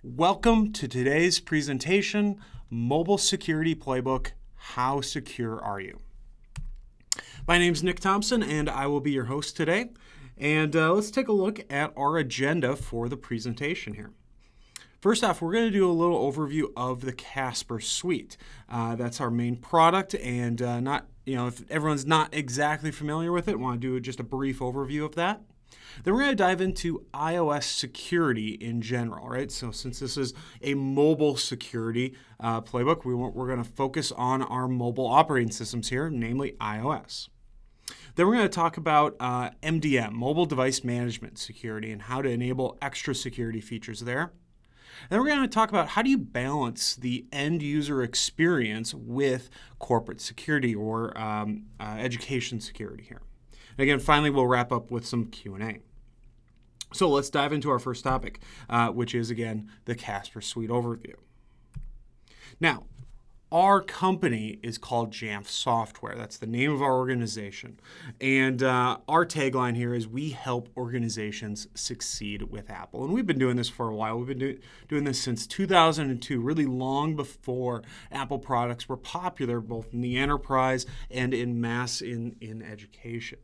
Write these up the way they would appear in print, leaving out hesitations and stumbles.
Welcome to today's presentation, Mobile Security Playbook, How Secure Are You? My name is Nick Thompson and I will be your host today. And let's take a look at our agenda for the presentation here. First off, we're going to do a little overview of the Casper Suite. That's our main product, and if everyone's not exactly familiar with it, want to do just a brief overview of that. Then we're going to dive into iOS security in general, right? So since this is a mobile security playbook, we're going to focus on our mobile operating systems here, namely iOS. Then we're going to talk about MDM, mobile device management security, and how to enable extra security features there. Then we're going to talk about how do you balance the end user experience with corporate security or education security here. And again, finally, we'll wrap up with some Q&A. So let's dive into our first topic, which is, again, the Casper Suite overview. Now, our company is called Jamf Software. That's the name of our organization. And our tagline here is we help organizations succeed with Apple. And we've been doing this for a while. We've been doing this since 2002, really long before Apple products were popular, both in the enterprise and in mass in education.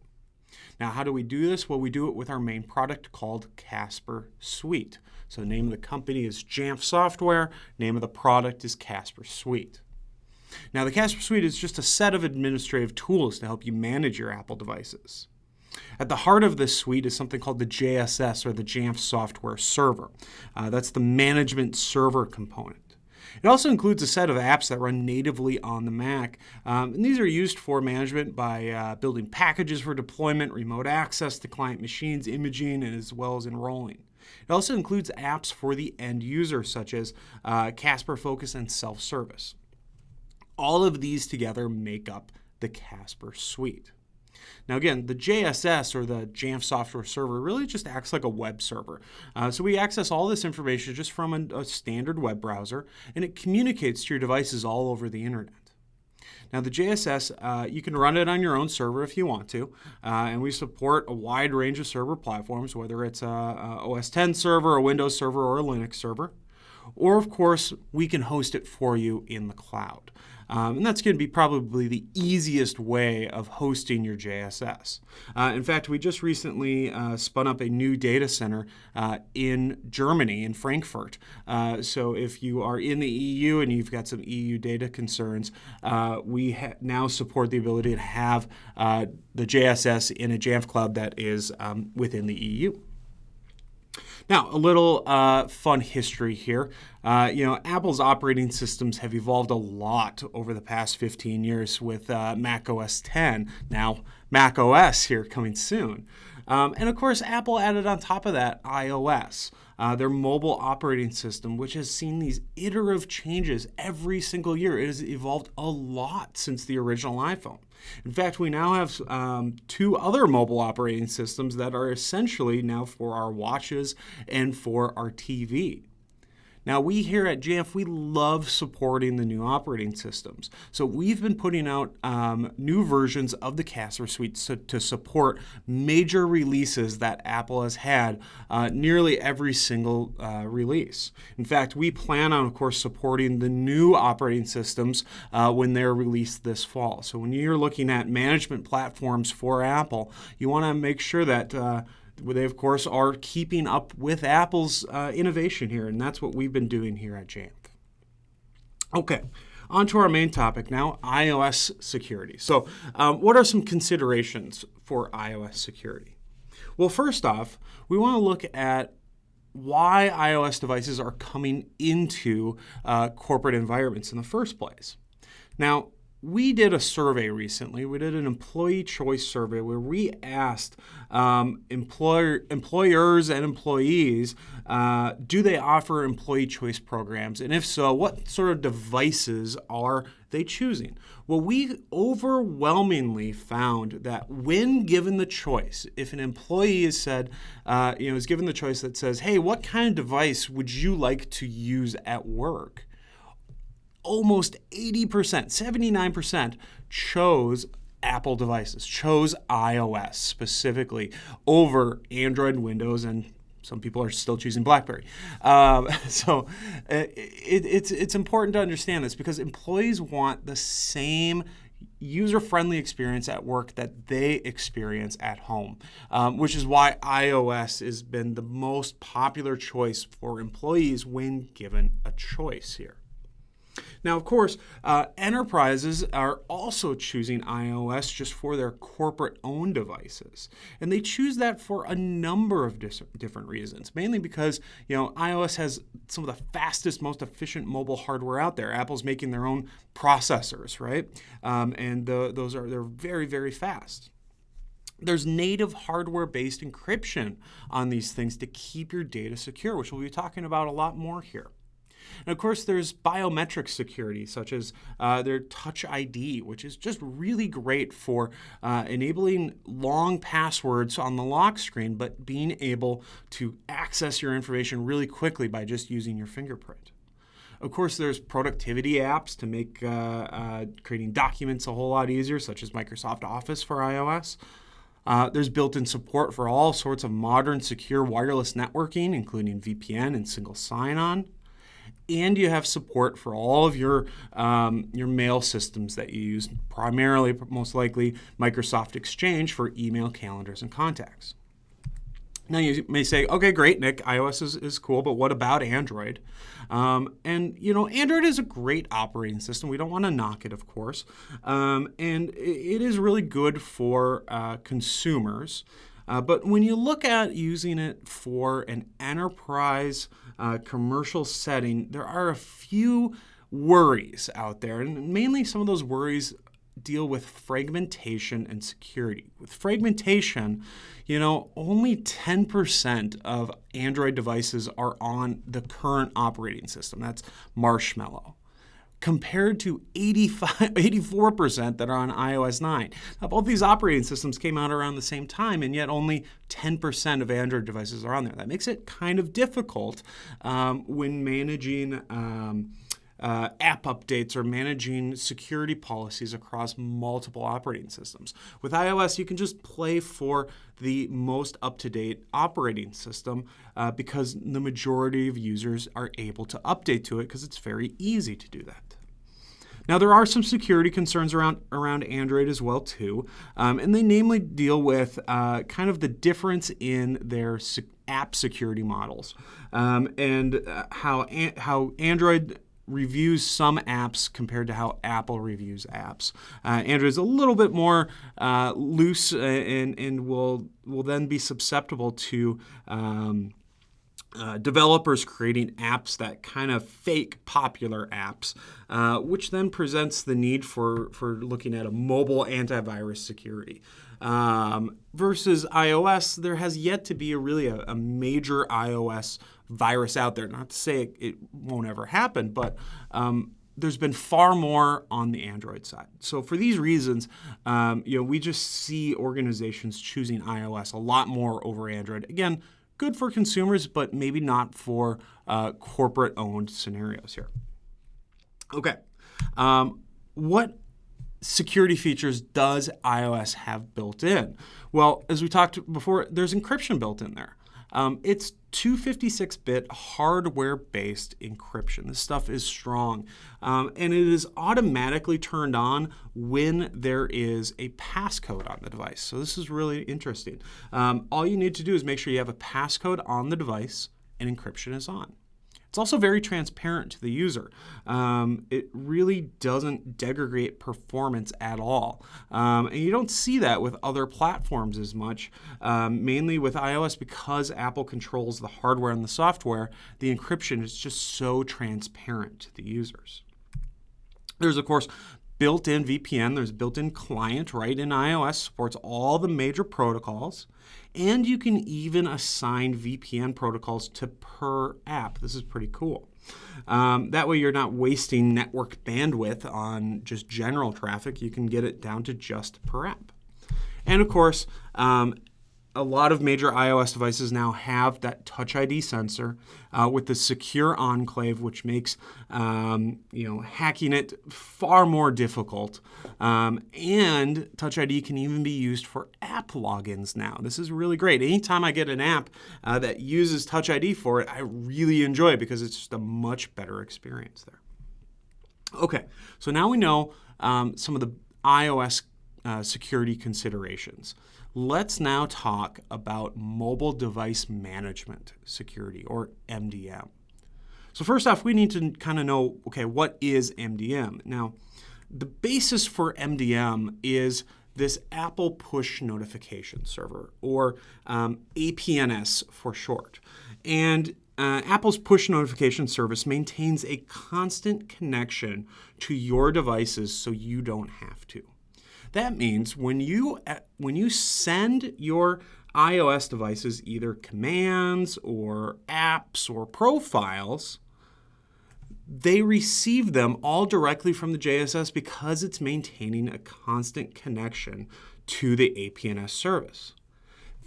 Now, how do we do this? Well, we do it with our main product called Casper Suite. So the name of the company is Jamf Software. Name of the product is Casper Suite. Now, the Casper Suite is just a set of administrative tools to help you manage your Apple devices. At the heart of this suite is something called the JSS, or the Jamf Software Server. That's the management server component. It also includes a set of apps that run natively on the Mac, and these are used for management by building packages for deployment, remote access to client machines, imaging, and as well as enrolling. It also includes apps for the end user, such as Casper Focus and SelfService. All of these together make up the Casper Suite. Now again, the JSS, or the Jamf Software Server, really just acts like a web server. So we access all this information just from a standard web browser, and it communicates to your devices all over the internet. Now the JSS, you can run it on your own server if you want to, and we support a wide range of server platforms, whether it's a OS X server, a Windows server, or a Linux server. Or, of course, we can host it for you in the cloud. And that's going to be probably the easiest way of hosting your JSS. In fact, we just recently spun up a new data center in Germany, in Frankfurt. So if you are in the EU and you've got some EU data concerns, we now support the ability to have the JSS in a Jamf cloud that is within the EU. Now, a little fun history here. Apple's operating systems have evolved a lot over the past 15 years with Mac OS X, now Mac OS here coming soon. And of course, Apple added on top of that iOS, their mobile operating system, which has seen these iterative changes every single year. It has evolved a lot since the original iPhone. In fact, we now have two other mobile operating systems that are essentially now for our watches and for our TV. Now, we here at Jamf, we love supporting the new operating systems. So we've been putting out new versions of the Casper Suite to support major releases that Apple has had nearly every single release. In fact, we plan on, of course, supporting the new operating systems when they're released this fall. So when you're looking at management platforms for Apple, you want to make sure that they, of course, are keeping up with Apple's innovation here, and that's what we've been doing here at Jamf. Okay, on to our main topic now, iOS security. So what are some considerations for iOS security? Well, first off, we want to look at why iOS devices are coming into corporate environments in the first place. Now, we did a survey recently. We did an employee choice survey where we asked employers and employees, do they offer employee choice programs? And if so, what sort of devices are they choosing? Well, we overwhelmingly found that when given the choice, if an employee is given the choice that says, hey, what kind of device would you like to use at work? Almost 80%, 79% chose Apple devices, chose iOS specifically over Android, Windows, and Some people are still choosing BlackBerry. So it's important to understand this because employees want the same user-friendly experience at work that they experience at home, which is why iOS has been the most popular choice for employees when given a choice here. Now, of course, enterprises are also choosing iOS just for their corporate-owned devices. And they choose that for a number of different reasons, mainly because iOS has some of the fastest, most efficient mobile hardware out there. Apple's making their own processors, right? They're very, very fast. There's native hardware-based encryption on these things to keep your data secure, which we'll be talking about a lot more here. And of course, there's biometric security, such as their Touch ID, which is just really great for enabling long passwords on the lock screen, but being able to access your information really quickly by just using your fingerprint. Of course, there's productivity apps to make creating documents a whole lot easier, such as Microsoft Office for iOS. There's built-in support for all sorts of modern, secure wireless networking, including VPN and single sign-on. And you have support for all of your mail systems that you use, primarily, most likely, Microsoft Exchange for email, calendars, and contacts. Now you may say, okay, great, Nick, iOS is cool, but what about Android? Android is a great operating system. We don't want to knock it, of course. And it is really good for consumers. But when you look at using it for an enterprise commercial setting, there are a few worries out there. And mainly some of those worries deal with fragmentation and security. With fragmentation, only 10% of Android devices are on the current operating system. That's Marshmallow, compared to 84% that are on iOS 9. Now, both these operating systems came out around the same time, and yet only 10% of Android devices are on there. That makes it kind of difficult when managing app updates or managing security policies across multiple operating systems. With iOS, you can just play for the most up-to-date operating system because the majority of users are able to update to it because it's very easy to do that. Now, there are some security concerns around Android as well, too, and they namely deal with kind of the difference in their app security models and how Android reviews some apps compared to how Apple reviews apps. Android is a little bit more loose and will then be susceptible to developers creating apps that kind of fake popular apps, which then presents the need for looking at a mobile antivirus security. Versus iOS, there has yet to be a major iOS virus out there. Not to say it won't ever happen, but there's been far more on the Android side. So for these reasons, we just see organizations choosing iOS a lot more over Android. Again, good for consumers, but maybe not for corporate-owned scenarios here. Okay, what security features does iOS have built in? Well, as we talked before, there's encryption built in there. It's 256-bit hardware-based encryption. This stuff is strong, and it is automatically turned on when there is a passcode on the device. So this is really interesting. All you need to do is make sure you have a passcode on the device and encryption is on. It's also very transparent to the user. It really doesn't degrade performance at all. And you don't see that with other platforms as much, mainly with iOS because Apple controls the hardware and the software. The encryption is just so transparent to the users. There's, of course, built-in VPN. There's built-in client right in iOS, supports all the major protocols. And you can even assign VPN protocols to per app. This is pretty cool. That way you're not wasting network bandwidth on just general traffic. You can get it down to just per app. And of course, a lot of major iOS devices now have that Touch ID sensor with the secure enclave, which makes hacking it far more difficult. And Touch ID can even be used for app logins now. This is really great. Anytime I get an app that uses Touch ID for it, I really enjoy it because it's just a much better experience there. Okay, so now we know some of the iOS security considerations. Let's now talk about mobile device management security, or MDM. So first off, we need to kind of know, okay, what is MDM? Now, the basis for MDM is this Apple Push Notification Server, or APNS for short. And Apple's Push Notification Service maintains a constant connection to your devices so you don't have to. That means when you send your iOS devices either commands or apps or profiles, they receive them all directly from the JSS because it's maintaining a constant connection to the APNS service.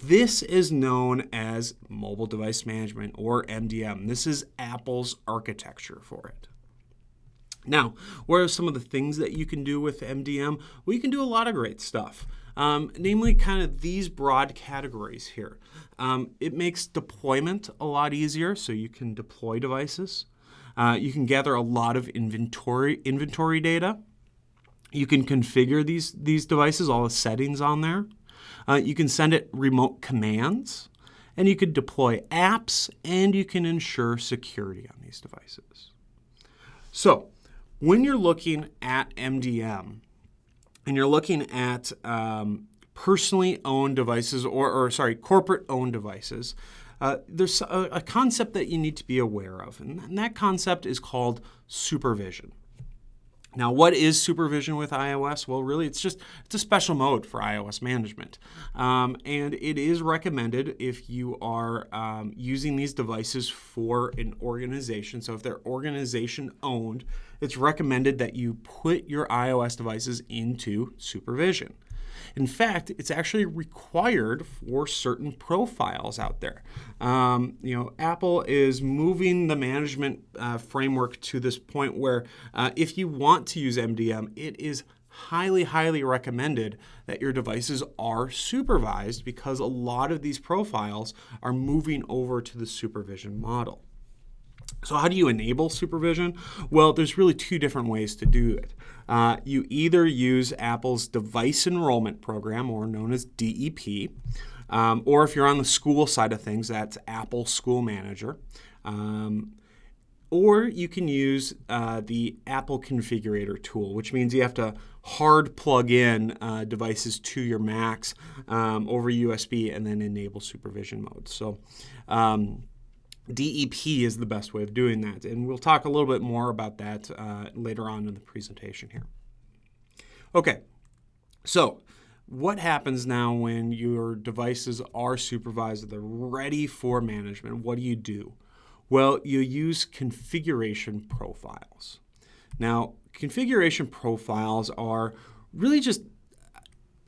This is known as mobile device management, or MDM. This is Apple's architecture for it. Now, what are some of the things that you can do with MDM? Well, you can do a lot of great stuff, namely kind of these broad categories here. It makes deployment a lot easier, so you can deploy devices. You can gather a lot of inventory data. You can configure these devices, all the settings on there. You can send it remote commands, and you could deploy apps, and you can ensure security on these devices. So, when you're looking at MDM and you're looking at personally owned devices or corporate owned devices, there's a concept that you need to be aware of, and that concept is called supervision. Now, what is supervision with iOS? Well, really, it's a special mode for iOS management. And it is recommended if you are using these devices for an organization. So if they're organization owned, it's recommended that you put your iOS devices into supervision. In fact, it's actually required for certain profiles out there. Apple is moving the management framework to this point where if you want to use MDM, it is highly, highly recommended that your devices are supervised because a lot of these profiles are moving over to the supervision model. So how do you enable supervision? Well, there's really two different ways to do it. You either use Apple's Device Enrollment Program, or known as DEP, or if you're on the school side of things, that's Apple School Manager. Or you can use the Apple Configurator tool, which means you have to hard plug in devices to your Macs over USB and then enable supervision mode. So DEP is the best way of doing that, and we'll talk a little bit more about that later on in the presentation here. Okay, so what happens now when your devices are supervised, they're ready for management? What do? Well, you use configuration profiles. Now, configuration profiles are really just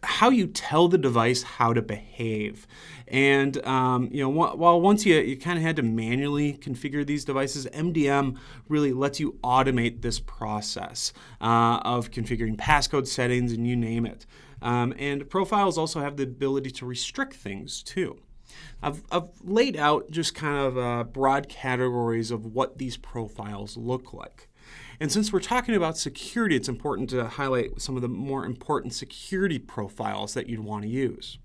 how you tell the device how to behave. And while once you kind of had to manually configure these devices, MDM really lets you automate this process of configuring passcode settings and you name it. And profiles also have the ability to restrict things too. I've laid out just kind of broad categories of what these profiles look like. And since we're talking about security, it's important to highlight some of the more important security profiles that you'd want to use.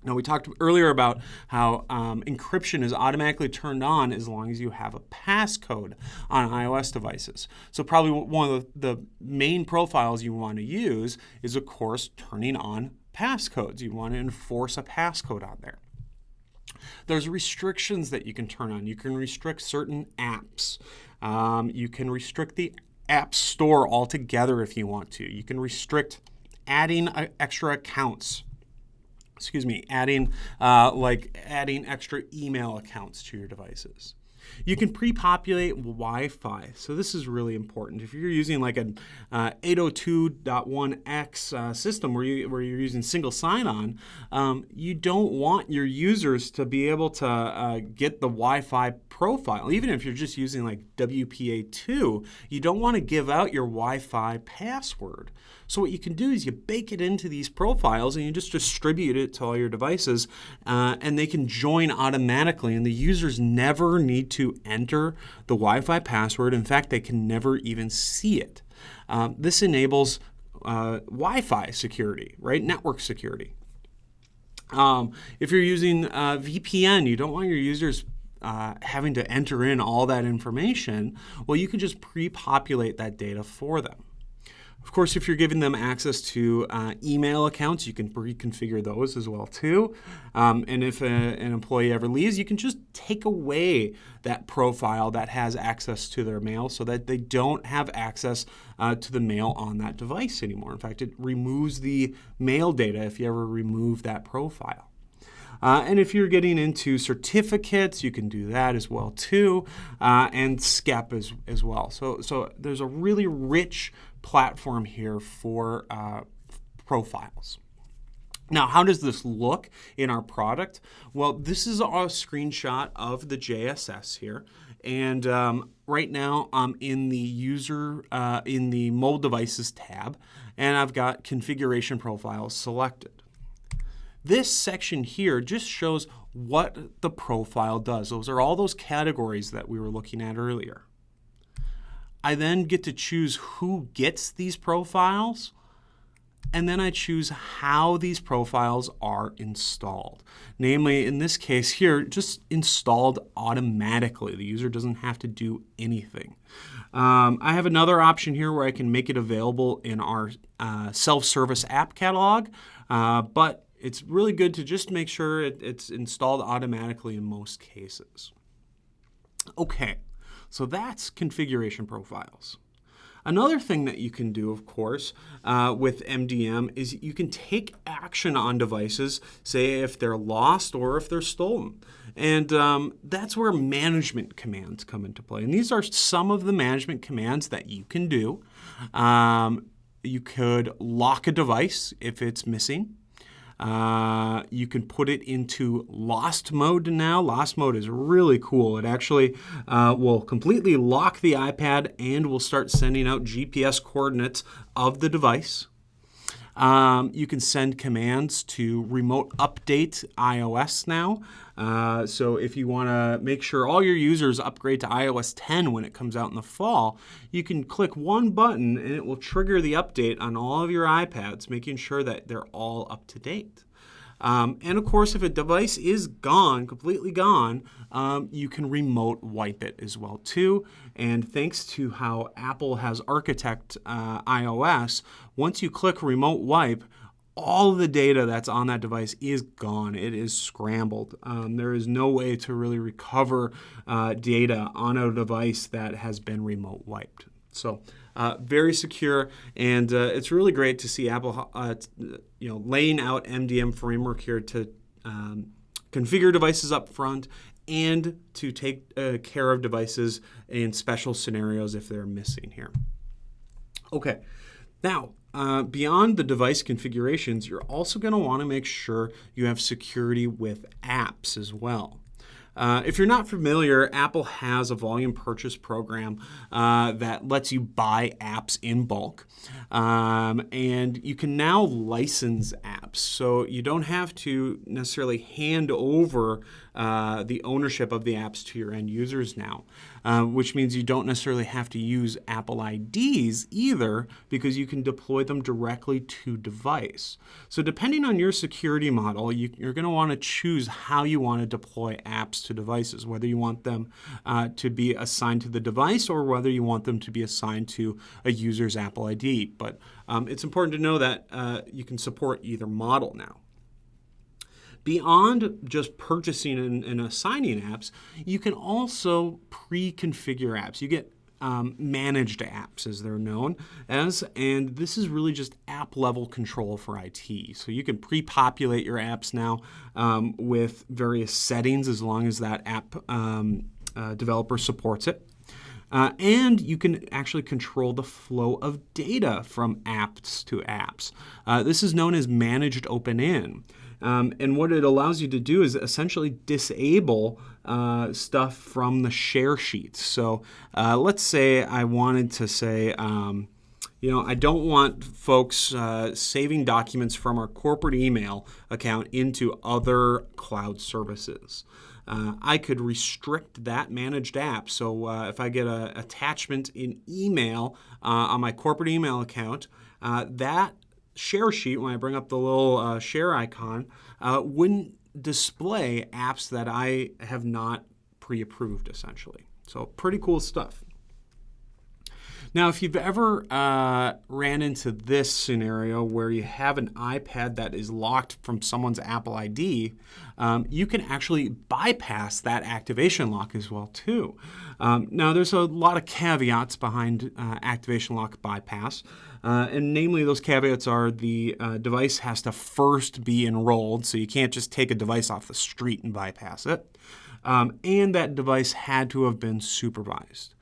Now, we talked earlier about how encryption is automatically turned on as long as you have a passcode on iOS devices. So probably one of the main profiles you want to use is, of course, turning on passcodes. You want to enforce a passcode on there. There's restrictions that you can turn on. You can restrict certain apps. You can restrict the App Store altogether if you want to. You can restrict adding extra accounts. Adding extra email accounts to your devices. You can pre-populate Wi-Fi. So this is really important. If you're using like an 802.1x system where you're using single sign-on, you don't want your users to be able to get the Wi-Fi profile. Even if you're just using like WPA2, you don't want to give out your Wi-Fi password. So what you can do is you bake it into these profiles and you just distribute it to all your devices, and they can join automatically, and the users never need to enter the Wi-Fi password. In fact, they can never even see it. This enables Wi-Fi security, right? Network security. If you're using VPN, you don't want your users having to enter in all that information. Well, you can just pre-populate that data for them. Of course, if you're giving them access to email accounts, you can reconfigure those as well too. And if an employee ever leaves, you can just take away that profile that has access to their mail so that they don't have access to the mail on that device anymore. In fact, it removes the mail data if you ever remove that profile. And if you're getting into certificates, you can do that as well too, and SCEP as well. So there's a really rich platform here for profiles. Now, how does this look in our product? Well, this is a screenshot of the JSS here. And right now I'm in the in the mobile devices tab, and I've got configuration profiles selected. This section here just shows what the profile does. Those are all those categories that we were looking at earlier. I then get to choose who gets these profiles, and then I choose how these profiles are installed. Namely, in this case here, just installed automatically. The user doesn't have to do anything. I have another option here where I can make it available in our SelfService App catalog, but it's really good to just make sure it's installed automatically in most cases. Okay, so that's configuration profiles. Another thing that you can do, of course, with MDM is you can take action on devices, say if they're lost or if they're stolen. And that's where management commands come into play. And these are some of the management commands that you can do. You could lock a device if it's missing. You can put it into lost mode now. Lost mode is really cool. It actually will completely lock the iPad and will start sending out GPS coordinates of the device. You can send commands to remote update iOS now. So if you want to make sure all your users upgrade to iOS 10 when it comes out in the fall, you can click one button and it will trigger the update on all of your iPads, making sure that they're all up to date. And of course, if a device is gone, completely gone, you can remote wipe it as well too. And thanks to how Apple has architected iOS, once you click remote wipe, all the data that's on that device is gone. It is scrambled. There is no way to really recover data on a device that has been remote wiped. So very secure, and it's really great to see Apple laying out MDM framework here to configure devices up front and to take care of devices in special scenarios if they're missing here. Okay, now beyond the device configurations, you're also going to want to make sure you have security with apps as well. If you're not familiar, Apple has a volume purchase program that lets you buy apps in bulk. And you can now license apps. So you don't have to necessarily hand over the ownership of the apps to your end users now, which means you don't necessarily have to use Apple IDs either, because you can deploy them directly to device. So depending on your security model, you're going to want to choose how you want to deploy apps to devices, whether you want them to be assigned to the device or whether you want them to be assigned to a user's Apple ID. But it's important to know that you can support either model now. Beyond just purchasing and assigning apps, you can also pre-configure apps. You get managed apps, as they're known as, and this is really just app-level control for IT. So you can pre-populate your apps now with various settings as long as that app developer supports it. And you can actually control the flow of data from apps to apps. This is known as managed open-in. And what it allows you to do is essentially disable stuff from the share sheets. So let's say I wanted to say, I don't want folks saving documents from our corporate email account into other cloud services. I could restrict that managed app. So if I get an attachment in email on my corporate email account, that share sheet, when I bring up the little share icon, wouldn't display apps that I have not pre-approved, essentially. So pretty cool stuff. Now, if you've ever ran into this scenario where you have an iPad that is locked from someone's Apple ID, you can actually bypass that activation lock as well, too. Now, there's a lot of caveats behind activation lock bypass, and namely those caveats are the device has to first be enrolled, so you can't just take a device off the street and bypass it, and that device had to have been supervised.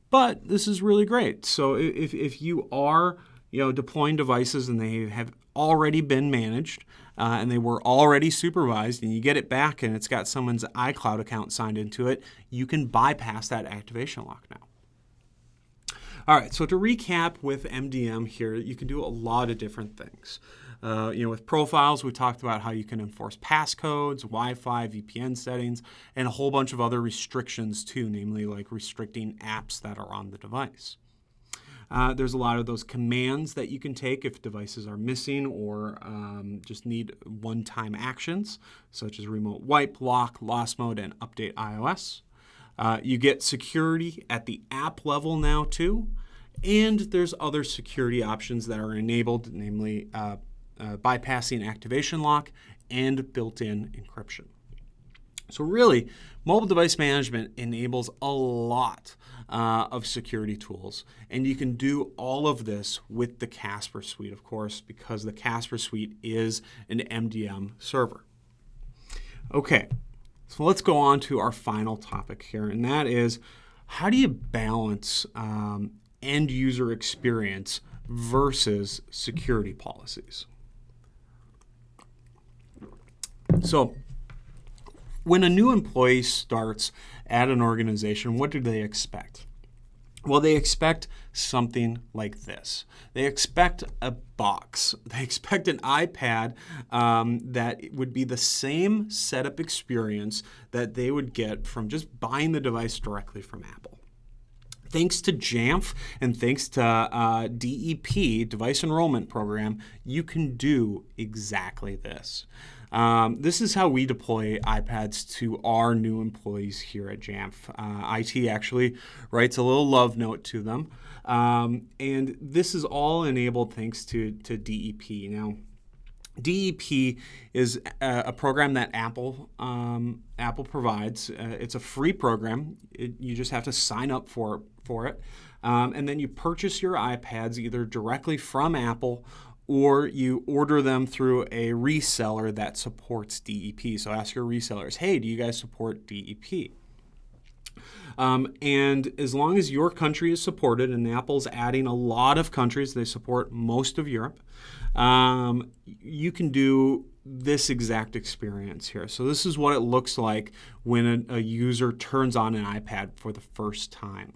But this is really great. So if you are deploying devices and they have already been managed and they were already supervised and you get it back and it's got someone's iCloud account signed into it, you can bypass that activation lock now. All right, so to recap with MDM here, you can do a lot of different things. With profiles, we talked about how you can enforce passcodes, Wi-Fi, VPN settings, and a whole bunch of other restrictions too, namely like restricting apps that are on the device. There's a lot of those commands that you can take if devices are missing or just need one-time actions, such as remote wipe, lock, lost mode, and update iOS. You get security at the app level now too, and there's other security options that are enabled, namely bypassing activation lock and built-in encryption. So really, mobile device management enables a lot of security tools, and you can do all of this with the Casper Suite, of course, because the Casper Suite is an MDM server. Okay, so let's go on to our final topic here, and that is how do you balance end user experience versus security policies? So when a new employee starts at an organization, what do they expect? Well, they expect something like this. They expect a box. They expect an iPad that would be the same setup experience that they would get from just buying the device directly from Apple. Thanks to Jamf and thanks to DEP, Device Enrollment Program, you can do exactly this. This is how we deploy iPads to our new employees here at Jamf. IT actually writes a little love note to them. And this is all enabled thanks to DEP. Now, DEP is a program that Apple provides. It's a free program. You just have to sign up for it. And then you purchase your iPads either directly from Apple or you order them through a reseller that supports DEP. So ask your resellers, hey, do you guys support DEP? And as long as your country is supported, and Apple's adding a lot of countries, they support most of Europe, you can do this exact experience here. So this is what it looks like when a user turns on an iPad for the first time.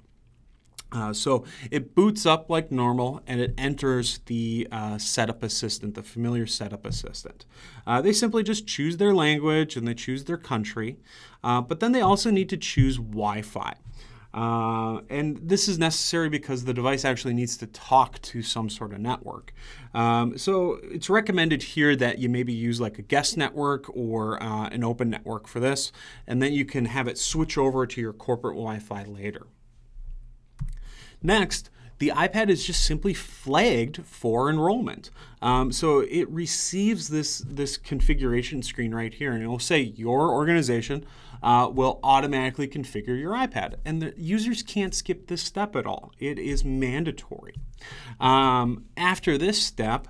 So it boots up like normal and it enters the setup assistant, the familiar setup assistant. They simply just choose their language and they choose their country, but then they also need to choose Wi-Fi. And this is necessary because the device actually needs to talk to some sort of network. So it's recommended here that you maybe use like a guest network or an open network for this, and then you can have it switch over to your corporate Wi-Fi later. Next, the iPad is just simply flagged for enrollment. So it receives this configuration screen right here, and it will say your organization will automatically configure your iPad. And the users can't skip this step at all. It is mandatory. After this step,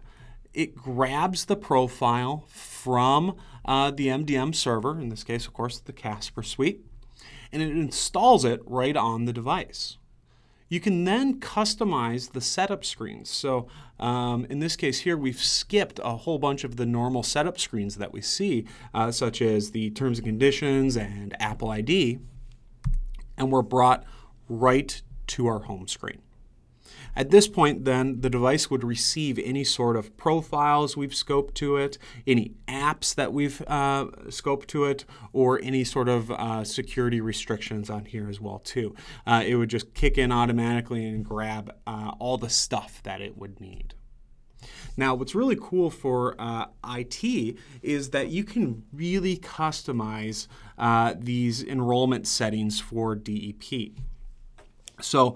it grabs the profile from the MDM server, in this case, of course, the Casper Suite, and it installs it right on the device. You can then customize the setup screens. So in this case here, we've skipped a whole bunch of the normal setup screens that we see, such as the terms and conditions and Apple ID, and we're brought right to our home screen. At this point, then, the device would receive any sort of profiles we've scoped to it, any apps that we've scoped to it, or any sort of security restrictions on here as well, too. It would just kick in automatically and grab all the stuff that it would need. Now, what's really cool for IT is that you can really customize these enrollment settings for DEP. So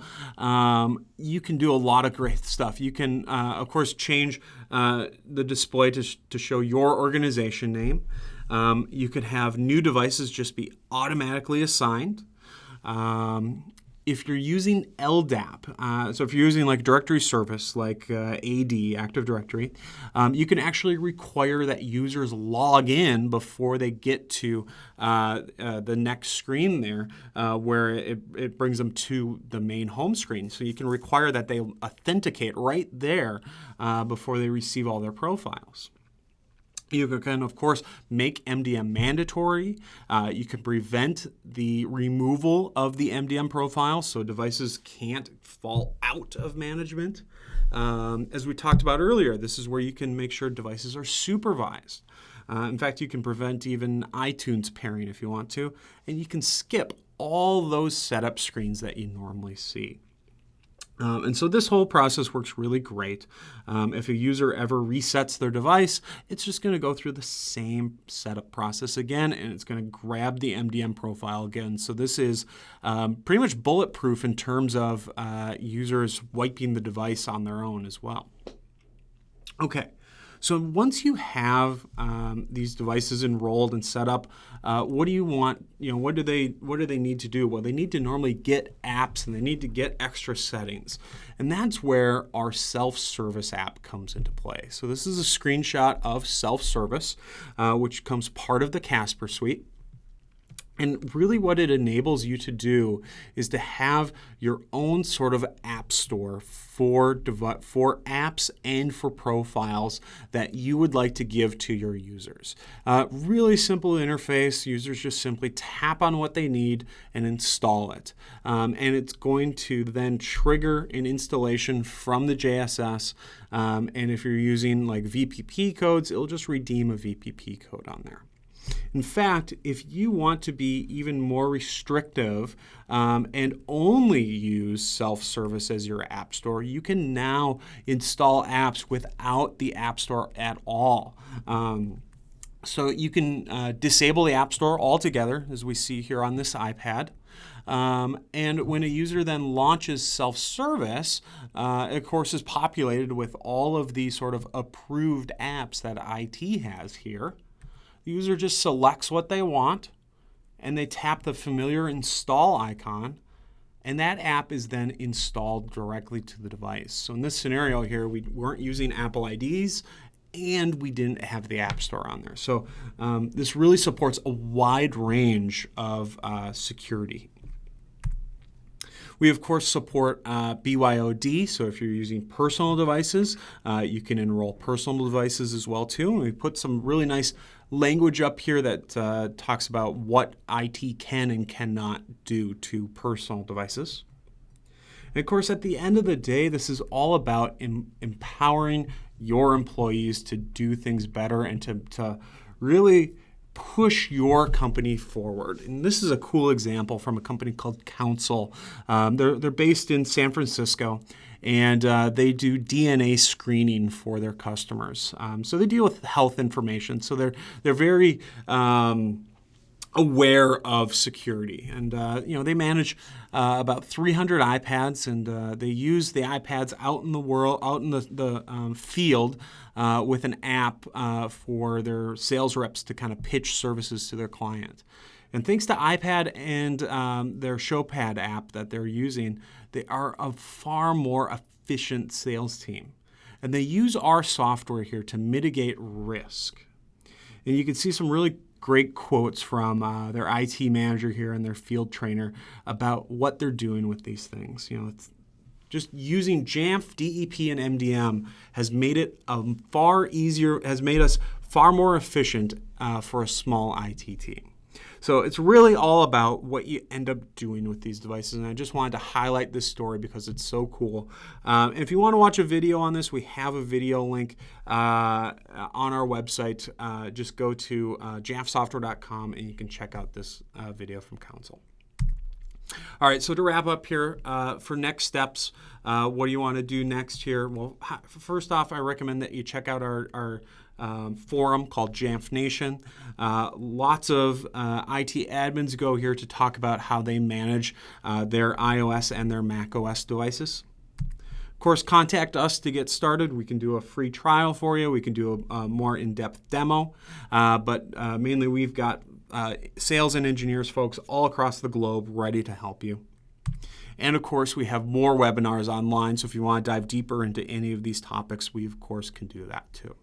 you can do a lot of great stuff. You can, of course, change the display to show your organization name. You could have new devices just be automatically assigned. If you're using LDAP, so if you're using like directory service like AD, Active Directory, you can actually require that users log in before they get to the next screen there where it brings them to the main home screen. So you can require that they authenticate right there before they receive all their profiles. You can, of course, make MDM mandatory. You can prevent the removal of the MDM profile so devices can't fall out of management. As we talked about earlier, this is where you can make sure devices are supervised. In fact, you can prevent even iTunes pairing if you want to, and you can skip all those setup screens that you normally see. And so this whole process works really great. If a user ever resets their device, it's just going to go through the same setup process again, and it's going to grab the MDM profile again. So this is pretty much bulletproof in terms of users wiping the device on their own as well. Okay. So once you have these devices enrolled and set up, what do you want? What do they need to do? Well, they need to normally get apps and they need to get extra settings, and that's where our SelfService app comes into play. So this is a screenshot of SelfService, which comes part of the Casper Suite. And really what it enables you to do is to have your own sort of app store for apps and for profiles that you would like to give to your users. Really simple interface. Users just simply tap on what they need and install it. And it's going to then trigger an installation from the JSS. And if you're using like VPP codes, it'll just redeem a VPP code on there. In fact, if you want to be even more restrictive and only use SelfService as your app store, you can now install apps without the app store at all. So you can disable the app store altogether, as we see here on this iPad. And when a user then launches SelfService, it of course is populated with all of these sort of approved apps that IT has here. The user just selects what they want, and they tap the familiar install icon, and that app is then installed directly to the device. So in this scenario here, we weren't using Apple IDs, and we didn't have the App Store on there. So this really supports a wide range of security. We, of course, support BYOD, so if you're using personal devices, you can enroll personal devices as well, too. And we put some really nice language up here that talks about what IT can and cannot do to personal devices. And, of course, at the end of the day, this is all about empowering your employees to do things better and to really push your company forward. And this is a cool example from a company called Counsel. They're based in San Francisco, and they do DNA screening for their customers. So they deal with health information. So they're very aware of security, and they manage about 300 iPads, and they use the iPads out in the world, out in the field, with an app for their sales reps to kind of pitch services to their client. And thanks to iPad and their ShowPad app that they're using, they are a far more efficient sales team, and they use our software here to mitigate risk. And you can see some really great quotes from their IT manager here and their field trainer about what they're doing with these things. It's just using Jamf, DEP, and MDM has made it far easier, has made us far more efficient for a small IT team. So it's really all about what you end up doing with these devices, and I just wanted to highlight this story because it's so cool. And if you want to watch a video on this, we have a video link on our website. Just go to jamfsoftware.com and you can check out this video from Council. All right, so to wrap up here, for next steps, what do you want to do next here? Well, first off, I recommend that you check out our forum called Jamf Nation. Lots of IT admins go here to talk about how they manage their iOS and their macOS devices. Of course, contact us to get started. We can do a free trial for you. We can do a more in-depth demo, but mainly we've got sales and engineers folks all across the globe ready to help you. And of course, we have more webinars online, so if you want to dive deeper into any of these topics, we of course can do that too.